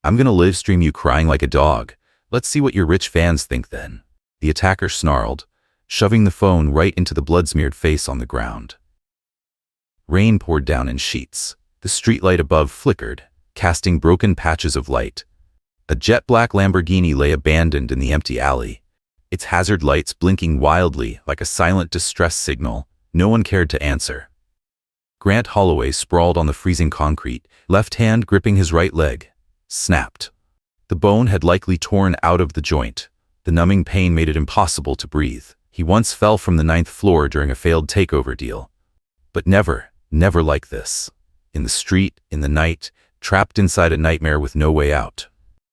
I'm gonna live stream you crying like a dog. Let's see what your rich fans think then. The attacker snarled, shoving the phone right into the blood-smeared face on the ground. Rain poured down in sheets. The streetlight above flickered, casting broken patches of light. A jet-black Lamborghini lay abandoned in the empty alley, its hazard lights blinking wildly like a silent distress signal. No one cared to answer. Grant Holloway sprawled on the freezing concrete, left hand gripping his right leg. Snapped. The bone had likely torn out of the joint. The numbing pain made it impossible to breathe. He once fell from the 9th floor during a failed takeover deal. But never like this. In the street, in the night, trapped inside a nightmare with no way out.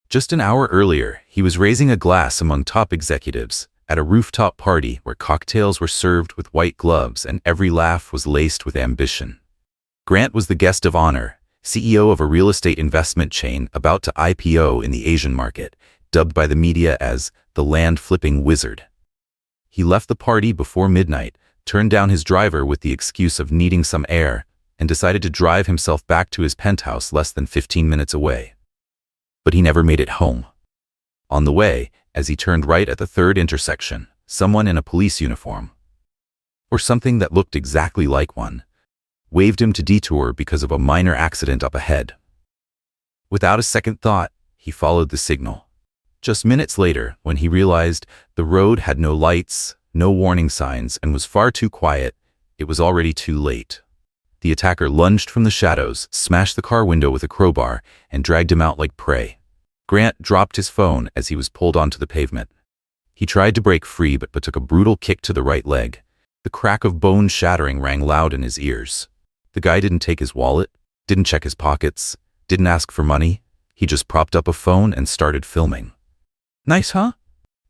Just an hour earlier, he was raising a glass among top executives at a rooftop party where cocktails were served with white gloves and every laugh was laced with ambition. Grant was the guest of honor, CEO of a real estate investment chain about to IPO in the Asian market, dubbed by the media as the land-flipping wizard. He left the party before midnight, turned down his driver with the excuse of needing some air, and decided to drive himself back to his penthouse less than 15 minutes away. But he never made it home. On the way, as he turned right at the 3rd intersection, someone in a police uniform, or something that looked exactly like one, waved him to detour because of a minor accident up ahead. Without a second thought, he followed the signal. Just minutes later, when he realized the road had no lights, no warning signs, and was far too quiet, it was already too late. The attacker lunged from the shadows, smashed the car window with a crowbar, and dragged him out like prey. Grant dropped his phone as he was pulled onto the pavement. He tried to break free but took a brutal kick to the right leg. The crack of bone shattering rang loud in his ears. The guy didn't take his wallet, didn't check his pockets, didn't ask for money. He just propped up a phone and started filming. Nice, huh?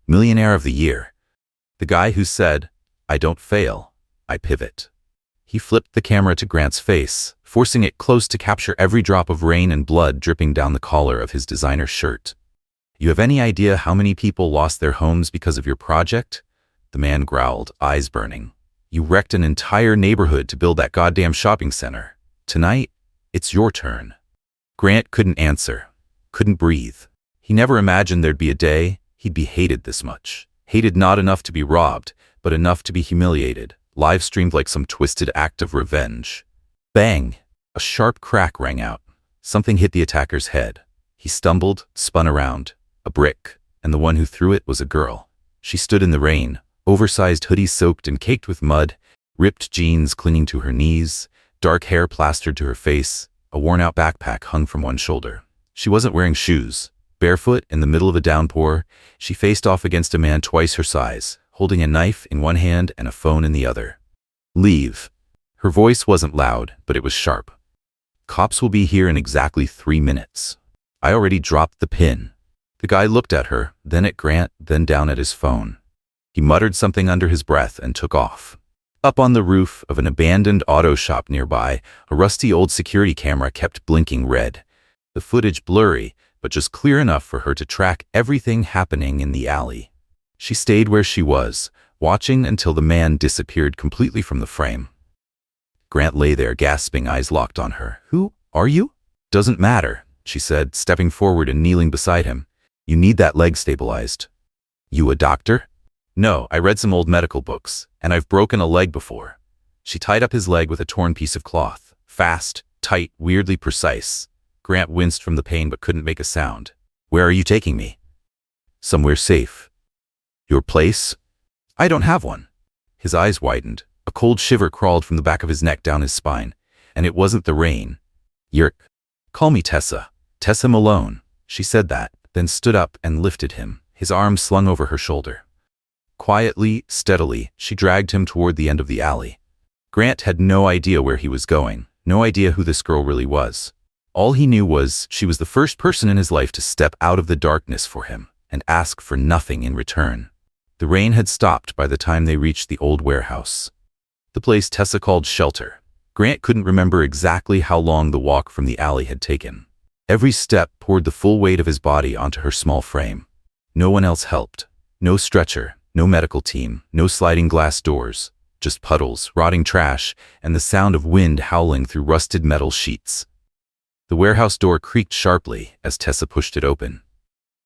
Millionaire of the Year. The guy who said, "I don't fail, I pivot." He flipped the camera to Grant's face, forcing it close to capture every drop of rain and blood dripping down the collar of his designer shirt. "You have any idea how many people lost their homes because of your project?" The man growled, eyes burning. "You wrecked an entire neighborhood to build that goddamn shopping center. Tonight, it's your turn." Grant couldn't answer, couldn't breathe. He never imagined there'd be a day he'd be hated this much. Hated not enough to be robbed, but enough to be humiliated, live-streamed like some twisted act of revenge. Bang! A sharp crack rang out. Something hit the attacker's head. He stumbled, spun around. A brick, and the one who threw it was a girl. She stood in the rain, oversized hoodie soaked and caked with mud, ripped jeans clinging to her knees, dark hair plastered to her face, a worn-out backpack hung from one shoulder. She wasn't wearing shoes. Barefoot, in the middle of a downpour, she faced off against a man twice her size, holding a knife in one hand and a phone in the other. "Leave." Her voice wasn't loud, but it was sharp. "Cops will be here in exactly 3 minutes. I already dropped the pin." The guy looked at her, then at Grant, then down at his phone. He muttered something under his breath and took off. Up on the roof of an abandoned auto shop nearby, a rusty old security camera kept blinking red. The footage blurry, but just clear enough for her to track everything happening in the alley. She stayed where she was, watching until the man disappeared completely from the frame. Grant lay there, gasping, eyes locked on her. "Who are you?" "Doesn't matter," she said, stepping forward and kneeling beside him. "You need that leg stabilized." "You a doctor?" "No, I read some old medical books, and I've broken a leg before." She tied up his leg with a torn piece of cloth. Fast, tight, weirdly precise. Grant winced from the pain but couldn't make a sound. "Where are you taking me?" "Somewhere safe." "Your place?" "I don't have one." His eyes widened. A cold shiver crawled from the back of his neck down his spine. And it wasn't the rain. Call me Tessa. Tessa Malone." She said that, then stood up and lifted him, his arms slung over her shoulder. Quietly, steadily, she dragged him toward the end of the alley. Grant had no idea where he was going, no idea who this girl really was. All he knew was she was the first person in his life to step out of the darkness for him and ask for nothing in return. The rain had stopped by the time they reached the old warehouse, the place Tessa called shelter. Grant couldn't remember exactly how long the walk from the alley had taken. Every step poured the full weight of his body onto her small frame. No one else helped. No stretcher, no medical team, no sliding glass doors, just puddles, rotting trash, and the sound of wind howling through rusted metal sheets. The warehouse door creaked sharply as Tessa pushed it open.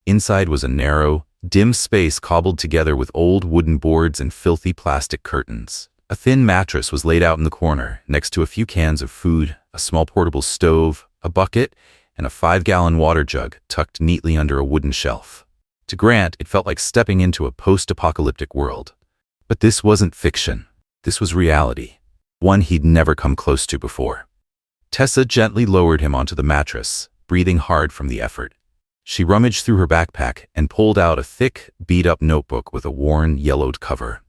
Inside was a narrow, dim space cobbled together with old wooden boards and filthy plastic curtains. A thin mattress was laid out in the corner, next to a few cans of food, a small portable stove, a bucket, and a 5-gallon water jug tucked neatly under a wooden shelf. To Grant, it felt like stepping into a post-apocalyptic world. But this wasn't fiction. This was reality, one he'd never come close to before. Tessa gently lowered him onto the mattress, breathing hard from the effort. She rummaged through her backpack and pulled out a thick, beat-up notebook with a worn, yellowed cover.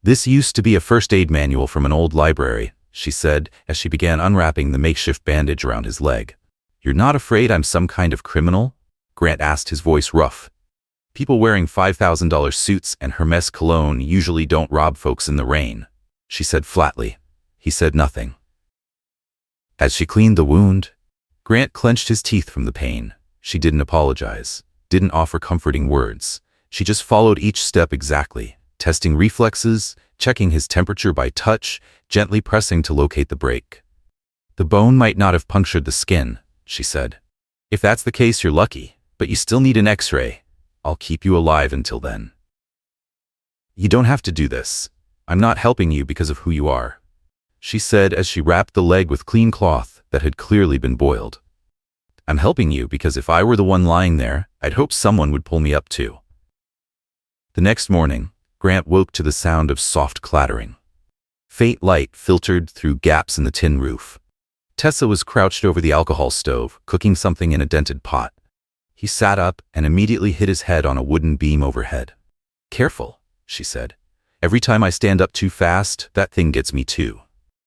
"This used to be a first aid manual from an old library," she said as she began unwrapping the makeshift bandage around his leg. "You're not afraid I'm some kind of criminal?" Grant asked, his voice rough. "People wearing $5,000 suits and Hermes cologne usually don't rob folks in the rain," she said flatly. He said nothing. As she cleaned the wound, Grant clenched his teeth from the pain. She didn't apologize, didn't offer comforting words. She just followed each step exactly, testing reflexes, checking his temperature by touch, gently pressing to locate the break. "The bone might not have punctured the skin," she said. "If that's the case, you're lucky, but you still need an X-ray. I'll keep you alive until then." "You don't have to do this. I'm not helping you because of who you are," she said as she wrapped the leg with clean cloth that had clearly been boiled. "I'm helping you because if I were the one lying there, I'd hope someone would pull me up too." The next morning, Grant woke to the sound of soft clattering. Faint light filtered through gaps in the tin roof. Tessa was crouched over the alcohol stove, cooking something in a dented pot. He sat up and immediately hit his head on a wooden beam overhead. "Careful," she said. "Every time I stand up too fast, that thing gets me too."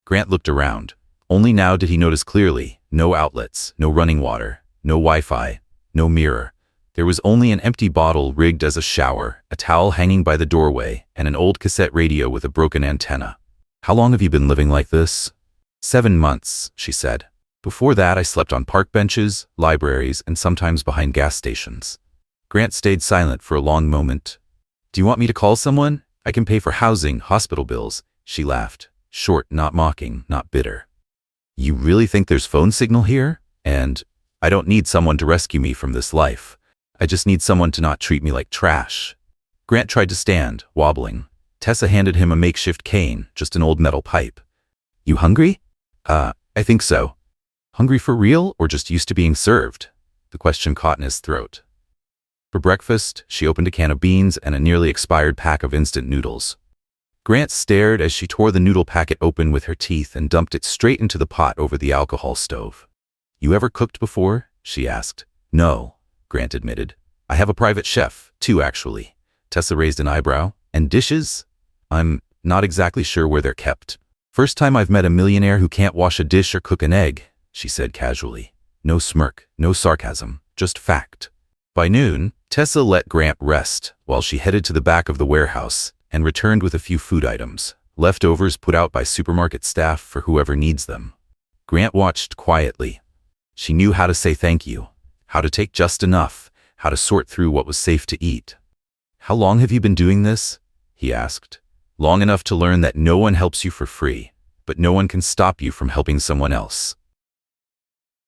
Grant looked around. Only now did he notice clearly. No outlets, no running water, no Wi-Fi, no mirror. There was only an empty bottle rigged as a shower, a towel hanging by the doorway, and an old cassette radio with a broken antenna. "How long have you been living like this?" 7 months, she said. "Before that, I slept on park benches, libraries, and sometimes behind gas stations." Grant stayed silent for a long moment. "Do you want me to call someone? I can pay for housing, hospital bills," she laughed, short, not mocking, not bitter. "You really think there's phone signal here? And I don't need someone to rescue me from this life. I just need someone to not treat me like trash." Grant tried to stand, wobbling. Tessa handed him a makeshift cane, just an old metal pipe. "You hungry?" I think so." "Hungry for real, or just used to being served?" The question caught in his throat. For breakfast, she opened a can of beans and a nearly expired pack of instant noodles. Grant stared as she tore the noodle packet open with her teeth and dumped it straight into the pot over the alcohol stove. "You ever cooked before?" she asked. "No," Grant admitted. "I have a private chef, 2 actually." Tessa raised an eyebrow. "And dishes?" "I'm not exactly sure where they're kept. First time I've met a millionaire who can't wash a dish or cook an egg," she said casually. No smirk, no sarcasm, just fact. By noon, Tessa let Grant rest while she headed to the back of the warehouse and returned with a few food items, leftovers put out by supermarket staff for whoever needs them. Grant watched quietly. She knew how to say thank you, how to take just enough, how to sort through what was safe to eat. "How long have you been doing this?" he asked. "Long enough to learn that no one helps you for free, but no one can stop you from helping someone else."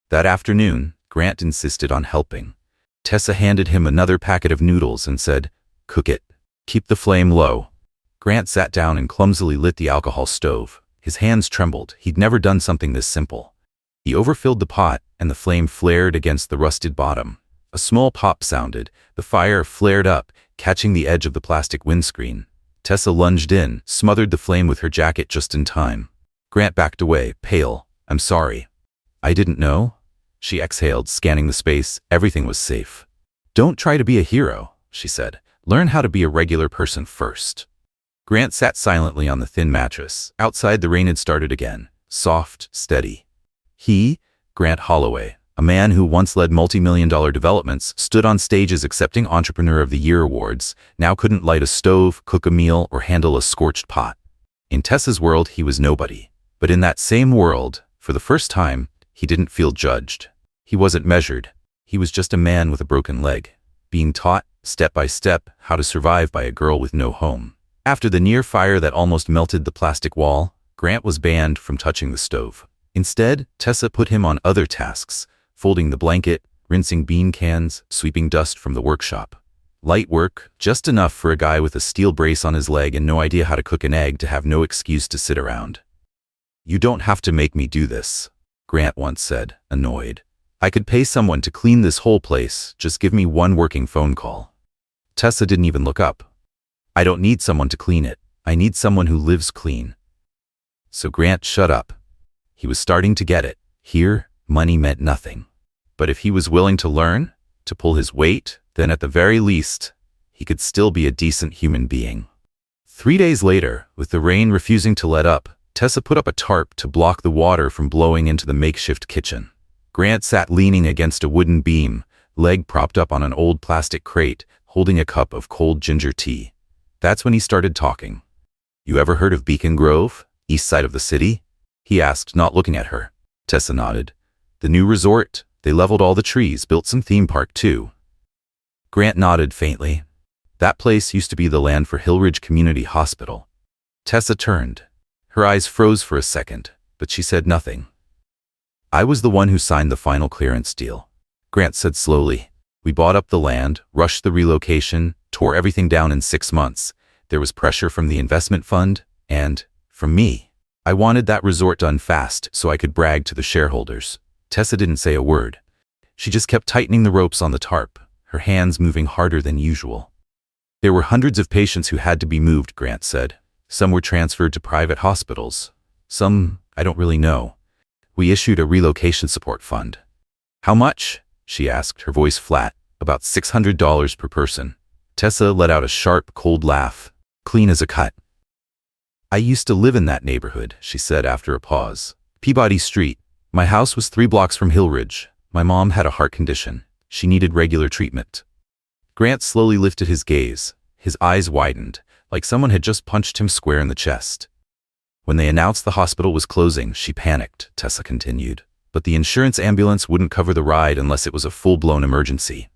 That afternoon, Grant insisted on helping. Tessa handed him another packet of noodles and said, "Cook it. Keep the flame low." Grant sat down and clumsily lit the alcohol stove. His hands trembled. He'd never done something this simple. He overfilled the pot, and the flame flared against the rusted bottom. A small pop sounded. The fire flared up, catching the edge of the plastic windscreen. Tessa lunged in, smothered the flame with her jacket just in time. Grant backed away, pale. "I'm sorry." "I didn't know." She exhaled, scanning the space. Everything was safe. "Don't try to be a hero," she said. "Learn how to be a regular person first." Grant sat silently on the thin mattress. Outside, the rain had started again. Soft, steady. He, Grant Holloway, a man who once led multi-million-dollar developments, stood on stages accepting Entrepreneur of the Year awards, now couldn't light a stove, cook a meal, or handle a scorched pot. In Tessa's world, he was nobody. But in that same world, for the first time, he didn't feel judged. He wasn't measured. He was just a man with a broken leg, being taught, step by step, how to survive by a girl with no home. After the near fire that almost melted the plastic wall, Grant was banned from touching the stove. Instead, Tessa put him on other tasks, folding the blanket, rinsing bean cans, sweeping dust from the workshop. Light work, just enough for a guy with a steel brace on his leg and no idea how to cook an egg to have no excuse to sit around. "You don't have to make me do this," Grant once said, annoyed. "I could pay someone to clean this whole place, just give me one working phone call." Tessa didn't even look up. "I don't need someone to clean it. I need someone who lives clean." So Grant shut up. He was starting to get it. Here, money meant nothing. But if he was willing to learn, to pull his weight, then at the very least, he could still be a decent human being. 3 days later, with the rain refusing to let up, Tessa put up a tarp to block the water from blowing into the makeshift kitchen. Grant sat leaning against a wooden beam, leg propped up on an old plastic crate, holding a cup of cold ginger tea. That's when he started talking. "You ever heard of Beacon Grove, east side of the city?" he asked, not looking at her. Tessa nodded. "The new resort. They leveled all the trees, built some theme park too." Grant nodded faintly. "That place used to be the land for Hillridge Community Hospital." Tessa turned. Her eyes froze for a second, but she said nothing. "I was the one who signed the final clearance deal," Grant said slowly. "We bought up the land, rushed the relocation, tore everything down in 6 months. There was pressure from the investment fund, and, from me. I wanted that resort done fast so I could brag to the shareholders." Tessa didn't say a word. She just kept tightening the ropes on the tarp, her hands moving harder than usual. "There were hundreds of patients who had to be moved," Grant said. "Some were transferred to private hospitals. Some, I don't really know. We issued a relocation support fund." "How much?" she asked, her voice flat. "About $600 per person." Tessa let out a sharp, cold laugh, clean as a cut. "I used to live in that neighborhood," she said after a pause. "Peabody Street. My house was 3 blocks from Hillridge. My mom had a heart condition. She needed regular treatment." Grant slowly lifted his gaze. His eyes widened, like someone had just punched him square in the chest. "When they announced the hospital was closing, she panicked," Tessa continued. "But the insurance ambulance wouldn't cover the ride unless it was a full-blown emergency.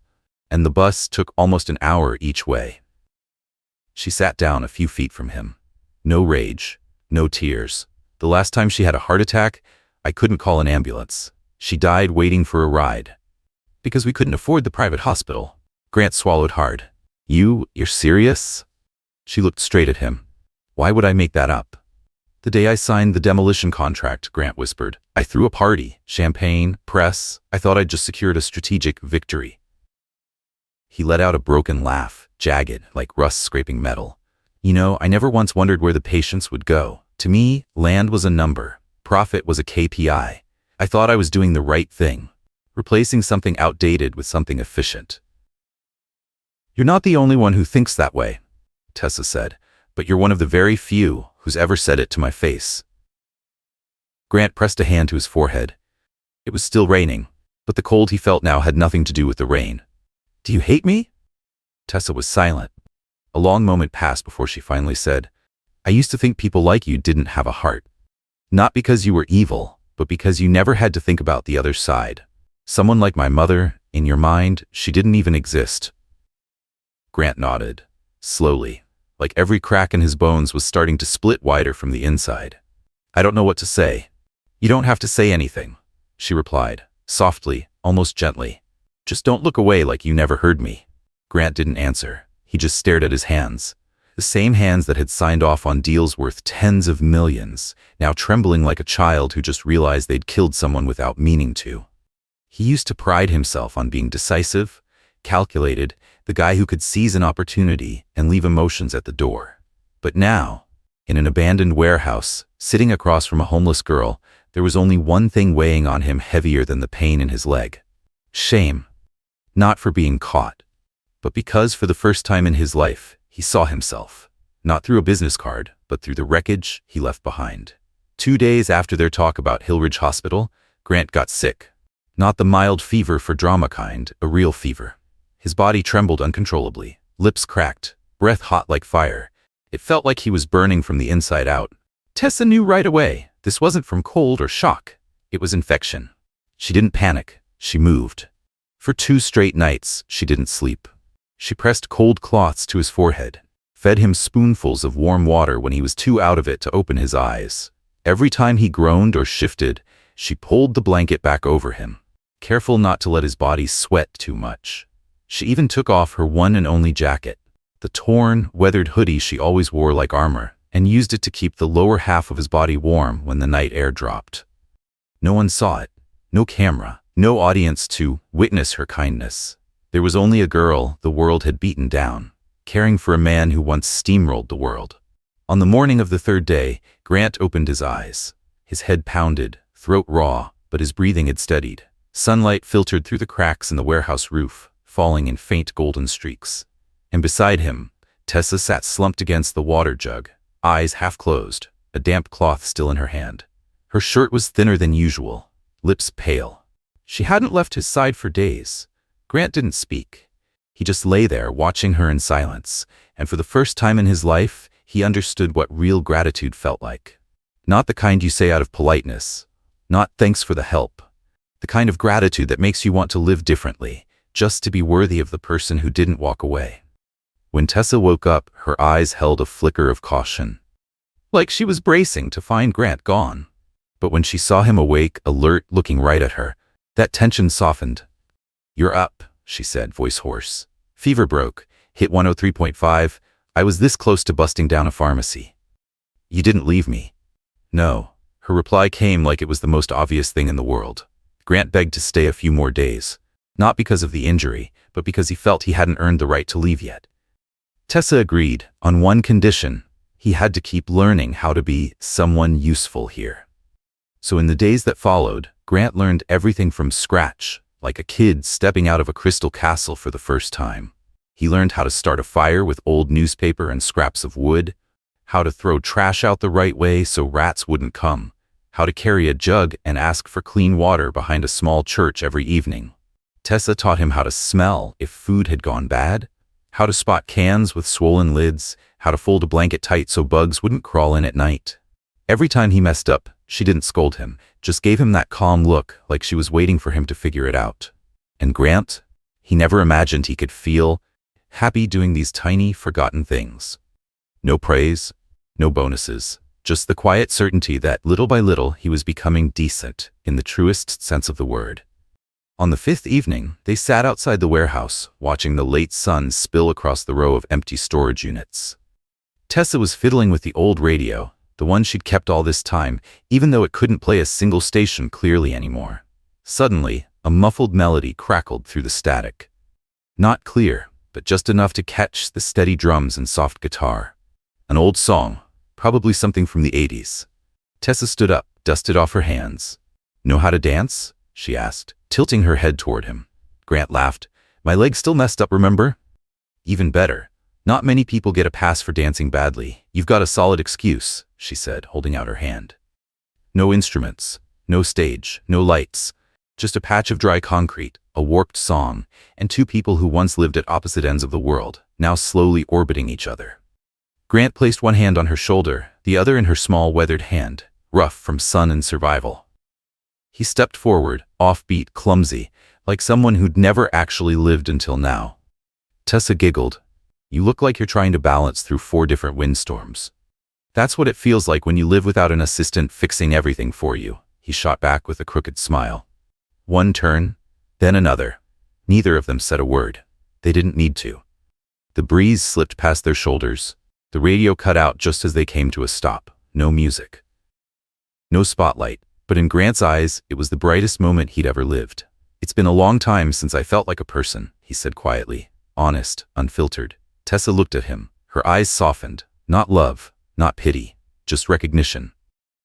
And the bus took almost an hour each way." She sat down a few feet from him. No rage, no tears. "The last time she had a heart attack, I couldn't call an ambulance. She died waiting for a ride. Because we couldn't afford the private hospital." Grant swallowed hard. You're serious?" She looked straight at him. "Why would I make that up?" "The day I signed the demolition contract," Grant whispered, "I threw a party, champagne, press. I thought I'd just secured a strategic victory." He let out a broken laugh, jagged, like rust scraping metal. "You know, I never once wondered where the patients would go. To me, land was a number. Profit was a KPI. I thought I was doing the right thing, replacing something outdated with something efficient." "You're not the only one who thinks that way," Tessa said, "but you're one of the very few who's ever said it to my face." Grant pressed a hand to his forehead. It was still raining, but the cold he felt now had nothing to do with the rain. "Do you hate me?" Tessa was silent. A long moment passed before she finally said, "I used to think people like you didn't have a heart. Not because you were evil, but because you never had to think about the other side. Someone like my mother, in your mind, she didn't even exist." Grant nodded, slowly, like every crack in his bones was starting to split wider from the inside. "I don't know what to say." "You don't have to say anything," she replied, softly, almost gently. "Just don't look away like you never heard me." Grant didn't answer. He just stared at his hands. The same hands that had signed off on deals worth tens of millions, now trembling like a child who just realized they'd killed someone without meaning to. He used to pride himself on being decisive, calculated, the guy who could seize an opportunity and leave emotions at the door. But now, in an abandoned warehouse, sitting across from a homeless girl, there was only one thing weighing on him heavier than the pain in his leg. Shame. Not for being caught, but because for the first time in his life, he saw himself, not through a business card, but through the wreckage he left behind. 2 days after their talk about Hillridge Hospital, Grant got sick. Not the mild fever for drama kind, a real fever. His body trembled uncontrollably, lips cracked, breath hot like fire. It felt like he was burning from the inside out. Tessa knew right away. This wasn't from cold or shock. It was infection. She didn't panic. She moved. For 2 straight nights, she didn't sleep. She pressed cold cloths to his forehead, fed him spoonfuls of warm water when he was too out of it to open his eyes. Every time he groaned or shifted, She pulled the blanket back over him, careful not to let his body sweat too much. She even took off her one and only jacket, the torn, weathered hoodie she always wore like armor, and used it to keep the lower half of his body warm when the night air dropped. No one saw it, no camera, no audience to witness her kindness. There was only a girl the world had beaten down, caring for a man who once steamrolled the world. On the morning of the third day, Grant opened his eyes. His head pounded, throat raw, but his breathing had steadied. Sunlight filtered through the cracks in the warehouse roof, falling in faint golden streaks. And beside him, Tessa sat slumped against the water jug, eyes half closed, a damp cloth still in her hand. Her shirt was thinner than usual, lips pale. She hadn't left his side for days. Grant didn't speak. He just lay there watching her in silence, and for the first time in his life, he understood what real gratitude felt like. Not the kind you say out of politeness, not thanks for the help. The kind of gratitude that makes you want to live differently, just to be worthy of the person who didn't walk away. When Tessa woke up, her eyes held a flicker of caution, like she was bracing to find Grant gone. But when she saw him awake, alert, looking right at her, that tension softened. "You're up," she said, voice hoarse. "Fever broke, hit 103.5. I was this close to busting down a pharmacy." "You didn't leave me." "No." Her reply came like it was the most obvious thing in the world. Grant begged to stay a few more days, not because of the injury, but because he felt he hadn't earned the right to leave yet. Tessa agreed, on one condition: he had to keep learning how to be someone useful here. So in the days that followed, Grant learned everything from scratch, like a kid stepping out of a crystal castle for the first time. He learned how to start a fire with old newspaper and scraps of wood, how to throw trash out the right way so rats wouldn't come, how to carry a jug and ask for clean water behind a small church every evening. Tessa taught him how to smell if food had gone bad, how to spot cans with swollen lids, how to fold a blanket tight so bugs wouldn't crawl in at night. Every time he messed up, she didn't scold him, just gave him that calm look like she was waiting for him to figure it out. And Grant? He never imagined he could feel happy doing these tiny, forgotten things. No praise, no bonuses, just the quiet certainty that, little by little, he was becoming decent, in the truest sense of the word. On the fifth evening, they sat outside the warehouse, watching the late sun spill across the row of empty storage units. Tessa was fiddling with the old radio, the one she'd kept all this time, even though it couldn't play a single station clearly anymore. Suddenly, a muffled melody crackled through the static. Not clear, but just enough to catch the steady drums and soft guitar. An old song, probably something from the 80s. Tessa stood up, dusted off her hands. "Know how to dance?" she asked, tilting her head toward him. Grant laughed. "My leg's still messed up, remember?" "Even better. Not many people get a pass for dancing badly. You've got a solid excuse," she said, holding out her hand. No instruments, no stage, no lights, just a patch of dry concrete, a warped song, and two people who once lived at opposite ends of the world, now slowly orbiting each other. Grant placed one hand on her shoulder, the other in her small weathered hand, rough from sun and survival. He stepped forward, offbeat, clumsy, like someone who'd never actually lived until now. Tessa giggled. "You look like you're trying to balance through 4 different windstorms." "That's what it feels like when you live without an assistant fixing everything for you," he shot back with a crooked smile. One turn, then another. Neither of them said a word. They didn't need to. The breeze slipped past their shoulders. The radio cut out just as they came to a stop. No music. No spotlight, but in Grant's eyes, it was the brightest moment he'd ever lived. "It's been a long time since I felt like a person," he said quietly, honest, unfiltered. Tessa looked at him. Her eyes softened. Not love, not pity, just recognition.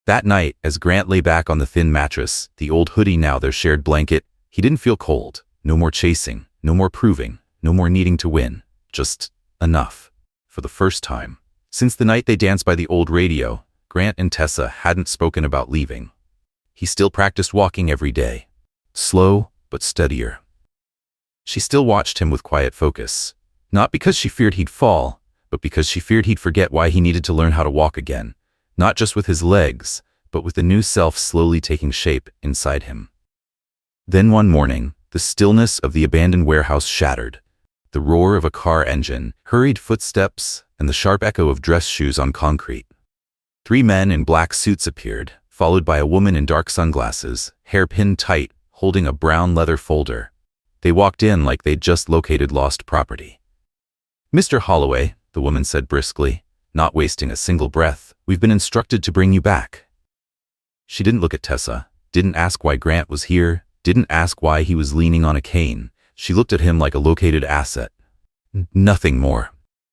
That night, as Grant lay back on the thin mattress, the old hoodie now their shared blanket, he didn't feel cold. No more chasing, no more proving, no more needing to win. Just enough. For the first time. Since the night they danced by the old radio, Grant and Tessa hadn't spoken about leaving. He still practiced walking every day. Slow, but steadier. She still watched him with quiet focus. Not because she feared he'd fall, but because she feared he'd forget why he needed to learn how to walk again. Not just with his legs, but with the new self slowly taking shape inside him. Then one morning, the stillness of the abandoned warehouse shattered. The roar of a car engine, hurried footsteps, and the sharp echo of dress shoes on concrete. 3 men in black suits appeared, followed by a woman in dark sunglasses, hair pinned tight, holding a brown leather folder. They walked in like they'd just located lost property. "Mr. Holloway," the woman said briskly, not wasting a single breath, "we've been instructed to bring you back." She didn't look at Tessa, didn't ask why Grant was here, didn't ask why he was leaning on a cane. She looked at him like a located asset. Nothing more.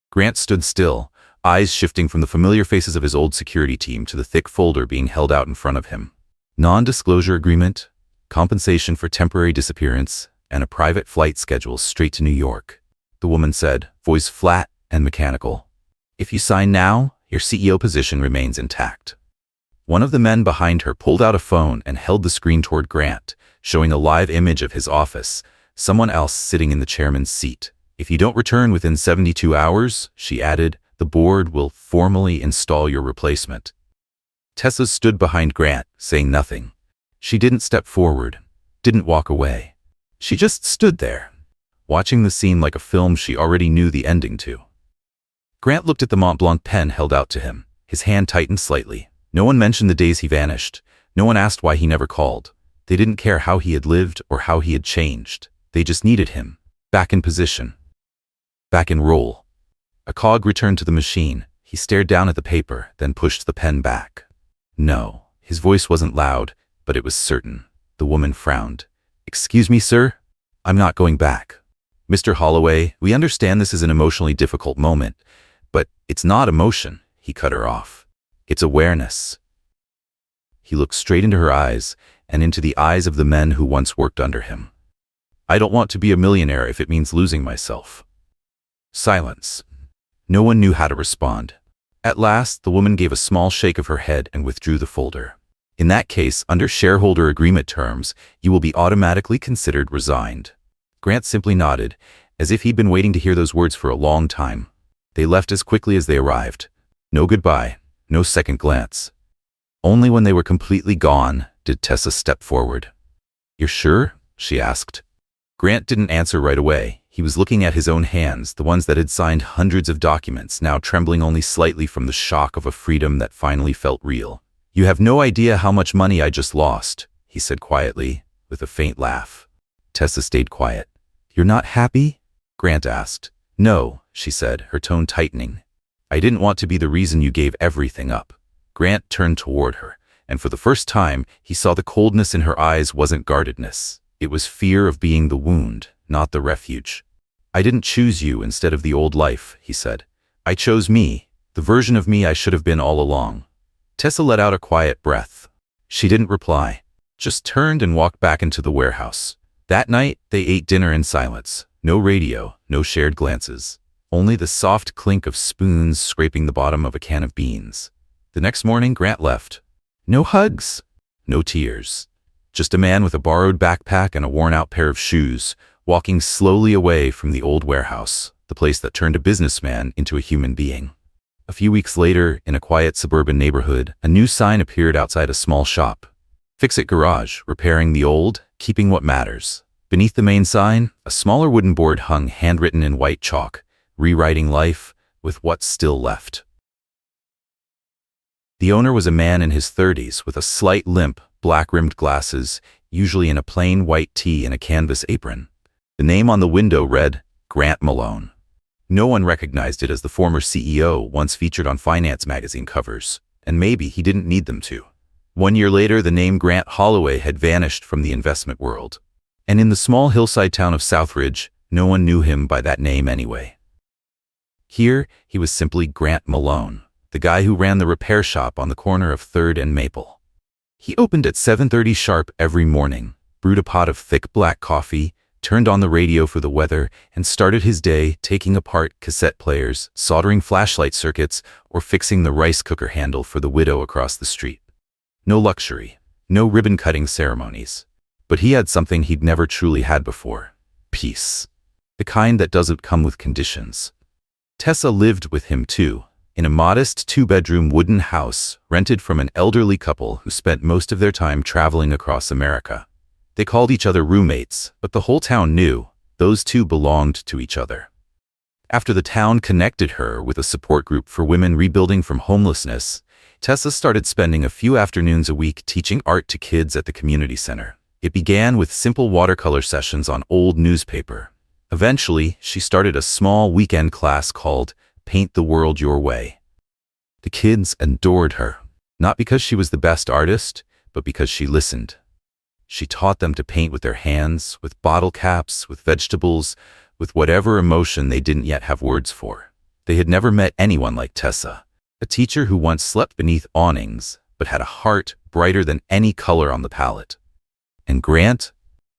Grant stood still, eyes shifting from the familiar faces of his old security team to the thick folder being held out in front of him. Non-disclosure agreement, compensation for temporary disappearance, and a private flight schedule straight to New York. The woman said, voice flat and mechanical. "If you sign now, your CEO position remains intact." One of the men behind her pulled out a phone and held the screen toward Grant, showing a live image of his office, someone else sitting in the chairman's seat. "If you don't return within 72 hours, she added, "the board will formally install your replacement." Tessa stood behind Grant, saying nothing. She didn't step forward, didn't walk away. She just stood there, watching the scene like a film she already knew the ending to. Grant looked at the Mont Blanc pen held out to him. His hand tightened slightly. No one mentioned the days he vanished. No one asked why he never called. They didn't care how he had lived or how he had changed. They just needed him. Back in position. Back in role. A cog returned to the machine. He stared down at the paper, then pushed the pen back. No. His voice wasn't loud, but it was certain. The woman frowned. "Excuse me, sir? I'm not going back. Mr. Holloway, we understand this is an emotionally difficult moment, but it's not emotion," he cut her off. "It's awareness." He looked straight into her eyes and into the eyes of the men who once worked under him. "I don't want to be a millionaire if it means losing myself." Silence. No one knew how to respond. At last, the woman gave a small shake of her head and withdrew the folder. "In that case, under shareholder agreement terms, you will be automatically considered resigned." Grant simply nodded, as if he'd been waiting to hear those words for a long time. They left as quickly as they arrived. No goodbye, no second glance. Only when they were completely gone did Tessa step forward. "You're sure?" she asked. Grant didn't answer right away. He was looking at his own hands, the ones that had signed hundreds of documents, now trembling only slightly from the shock of a freedom that finally felt real. "You have no idea how much money I just lost," he said quietly, with a faint laugh. Tessa stayed quiet. "You're not happy?" Grant asked. "No," she said, her tone tightening. "I didn't want to be the reason you gave everything up." Grant turned toward her, and for the first time, he saw the coldness in her eyes wasn't guardedness. It was fear of being the wound, not the refuge. "I didn't choose you instead of the old life," he said. "I chose me, the version of me I should have been all along." Tessa let out a quiet breath. She didn't reply, just turned and walked back into the warehouse. That night, they ate dinner in silence. No radio, no shared glances. Only the soft clink of spoons scraping the bottom of a can of beans. The next morning, Grant left. No hugs, no tears. Just a man with a borrowed backpack and a worn-out pair of shoes, walking slowly away from the old warehouse, the place that turned a businessman into a human being. A few weeks later, in a quiet suburban neighborhood, a new sign appeared outside a small shop. "Fix-It Garage, repairing the old, keeping what matters." Beneath the main sign, a smaller wooden board hung handwritten in white chalk, rewriting life with what's still left. The owner was a man in his 30s with a slight limp, black-rimmed glasses, usually in a plain white tee and a canvas apron. The name on the window read, Grant Malone. No one recognized it as the former CEO once featured on finance magazine covers, and maybe he didn't need them to. 1 year later, the name Grant Holloway had vanished from the investment world. And in the small hillside town of Southridge, no one knew him by that name anyway. Here, he was simply Grant Malone, the guy who ran the repair shop on the corner of 3rd and Maple. He opened at 7:30 sharp every morning, brewed a pot of thick black coffee, turned on the radio for the weather, and started his day taking apart cassette players, soldering flashlight circuits, or fixing the rice cooker handle for the widow across the street. No luxury, no ribbon-cutting ceremonies. But he had something he'd never truly had before. Peace. The kind that doesn't come with conditions. Tessa lived with him too, in a modest 2-bedroom wooden house rented from an elderly couple who spent most of their time traveling across America. They called each other roommates, but the whole town knew those two belonged to each other. After the town connected her with a support group for women rebuilding from homelessness, Tessa started spending a few afternoons a week teaching art to kids at the community center. It began with simple watercolor sessions on old newspaper. Eventually, she started a small weekend class called Paint the World Your Way. The kids adored her, not because she was the best artist, but because she listened. She taught them to paint with their hands, with bottle caps, with vegetables, with whatever emotion they didn't yet have words for. They had never met anyone like Tessa, a teacher who once slept beneath awnings, but had a heart brighter than any color on the palette. And Grant?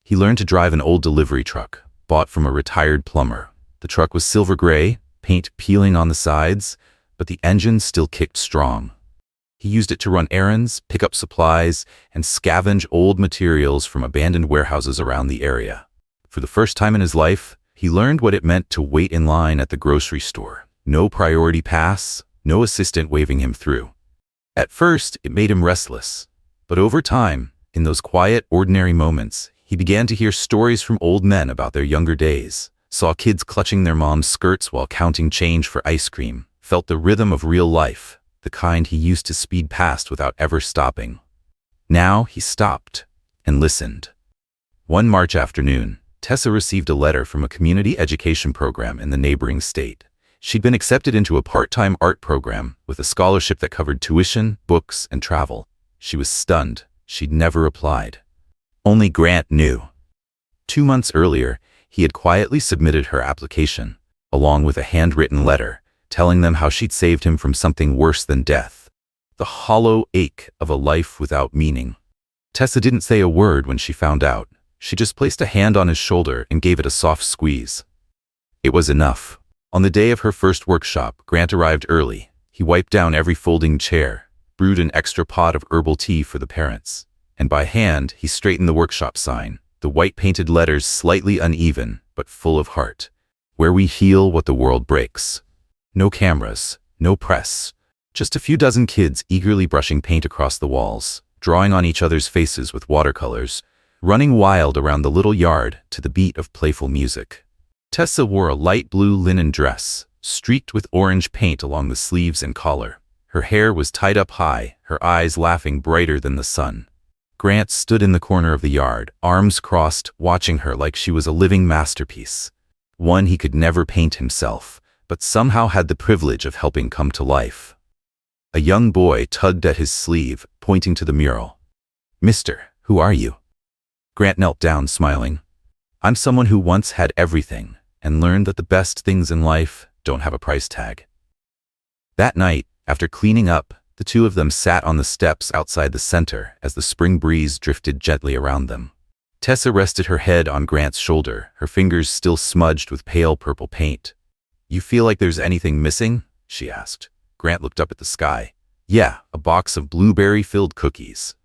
He learned to drive an old delivery truck, bought from a retired plumber. The truck was silver gray, paint peeling on the sides, but the engine still kicked strong. He used it to run errands, pick up supplies, and scavenge old materials from abandoned warehouses around the area. For the first time in his life, he learned what it meant to wait in line at the grocery store. No priority pass, no assistant waving him through. At first, it made him restless. But over time, in those quiet, ordinary moments, he began to hear stories from old men about their younger days, saw kids clutching their mom's skirts while counting change for ice cream, felt the rhythm of real life, the kind he used to speed past without ever stopping. Now he stopped and listened. One March afternoon, Tessa received a letter from a community education program in the neighboring state. She'd been accepted into a part-time art program with a scholarship that covered tuition, books, and travel. She was stunned. She'd never applied. Only Grant knew. 2 months earlier, he had quietly submitted her application, along with a handwritten letter, telling them how she'd saved him from something worse than death. The hollow ache of a life without meaning. Tessa didn't say a word when she found out. She just placed a hand on his shoulder and gave it a soft squeeze. It was enough. On the day of her first workshop, Grant arrived early. He wiped down every folding chair, brewed an extra pot of herbal tea for the parents, and by hand, he straightened the workshop sign, the white-painted letters slightly uneven, but full of heart. Where we heal what the world breaks. No cameras, no press, just a few dozen kids eagerly brushing paint across the walls, drawing on each other's faces with watercolors, running wild around the little yard to the beat of playful music. Tessa wore a light blue linen dress, streaked with orange paint along the sleeves and collar. Her hair was tied up high, her eyes laughing brighter than the sun. Grant stood in the corner of the yard, arms crossed, watching her like she was a living masterpiece. One he could never paint himself, but somehow had the privilege of helping come to life. A young boy tugged at his sleeve, pointing to the mural. "Mister, who are you?" Grant knelt down, smiling. "I'm someone who once had everything, and learned that the best things in life don't have a price tag." That night, after cleaning up, the two of them sat on the steps outside the center as the spring breeze drifted gently around them. Tessa rested her head on Grant's shoulder, her fingers still smudged with pale purple paint. "You feel like there's anything missing?" she asked. Grant looked up at the sky. "Yeah, a box of blueberry-filled cookies."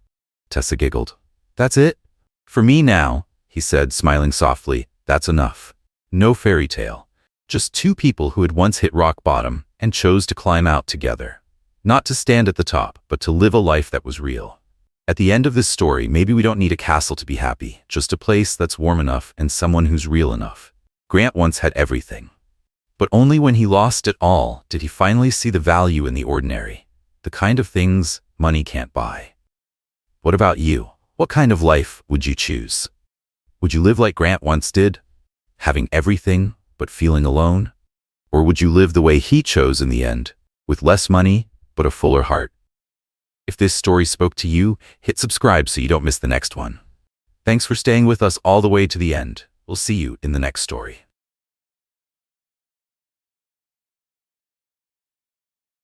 Tessa giggled. "That's it? For me now," he said, smiling softly, "that's enough. No fairy tale. Just two people who had once hit rock bottom and chose to climb out together. Not to stand at the top, but to live a life that was real. At the end of this story, maybe we don't need a castle to be happy, just a place that's warm enough and someone who's real enough." Grant once had everything. But only when he lost it all did he finally see the value in the ordinary, the kind of things money can't buy. What about you? What kind of life would you choose? Would you live like Grant once did, having everything but feeling alone? Or would you live the way he chose in the end, with less money but a fuller heart? If this story spoke to you, hit subscribe so you don't miss the next one. Thanks for staying with us all the way to the end. We'll see you in the next story.